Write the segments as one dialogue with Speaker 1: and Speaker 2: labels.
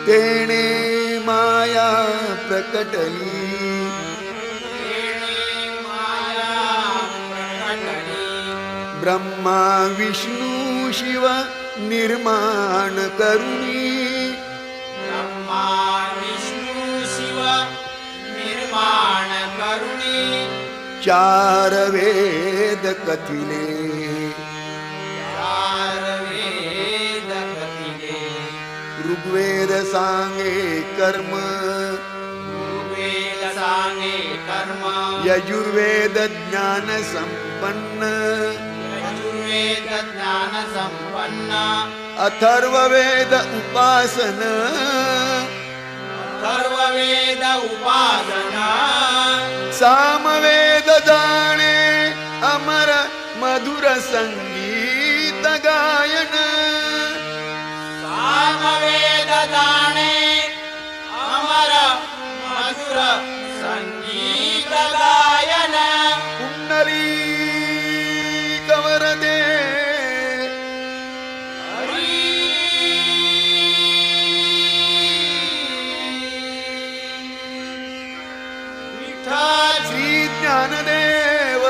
Speaker 1: तेणे माया प्रकटली ब्रह्मा विष्णु शिव निर्माण करुणी
Speaker 2: ब्रह्मा विष्णु शिव निर्माण करुणी
Speaker 1: चार वेद कथिले ऋग्वेद सांगे कर्म
Speaker 2: ऋग्वेद सांगे कर्म
Speaker 1: यजुर्वेद ज्ञान संपन्न
Speaker 2: यजुर्वेद ज्ञान संपन्न
Speaker 1: अथर्ववेद उपासन
Speaker 2: अथर्ववेद उपासना
Speaker 1: सामवेद जाने अमर मधुर संगीत गायन
Speaker 2: सामवेद जाने अमर मधुर संगीत गायन
Speaker 1: कुंडली कवरदे श्री ज्ञानदेव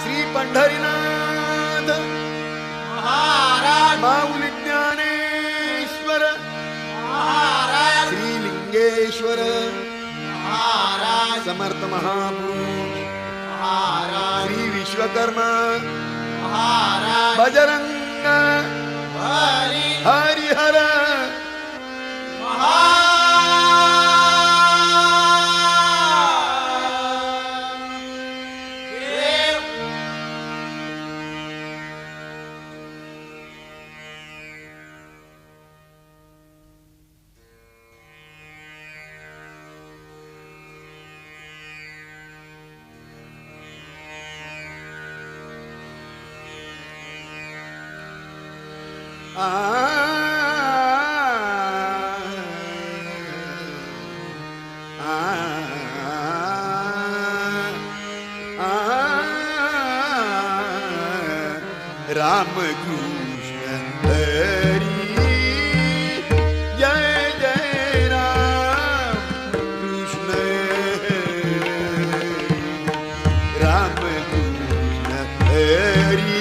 Speaker 1: श्री पंढरीनाथ
Speaker 2: महाराज
Speaker 1: माऊली ज्ञानेश्वर
Speaker 2: महाराज
Speaker 1: श्री लिंगेश्वर
Speaker 2: महाराज
Speaker 1: समर्थ महापुरुष
Speaker 2: महाराज
Speaker 1: श्री विश्वकर्मा
Speaker 2: महाराज
Speaker 1: बजरंग
Speaker 2: हरि
Speaker 1: हरिहर
Speaker 2: महादेव
Speaker 1: राम कृष्ण हरि जय जय राम कृष्ण राम कृष्ण हरि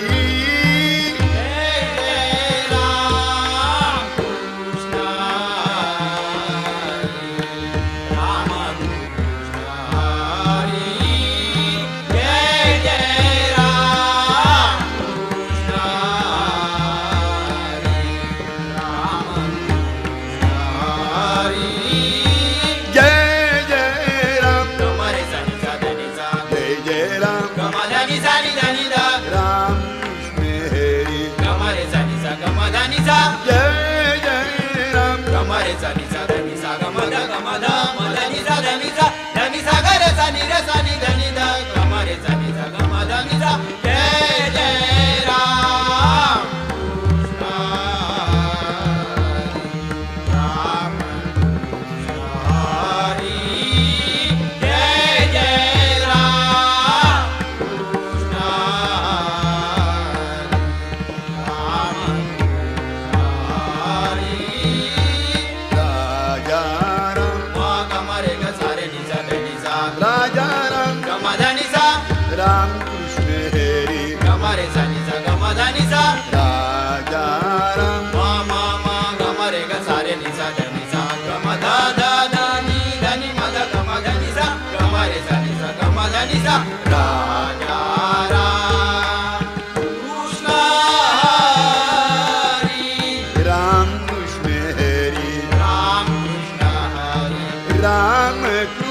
Speaker 1: राम कृष्ण हरि
Speaker 2: गमरे सनि स गमधनि सा
Speaker 1: राजा राम
Speaker 2: मा मा मा गमरे ग सारे नि सा धनि सा गमध ध ध नि धनि मद गमधनि सा गमरे सनि स गमधनि सा राजा राम कृष्ण हरि
Speaker 1: राम कृष्ण हरि
Speaker 2: राम कृष्ण हरि
Speaker 1: राम कृष्ण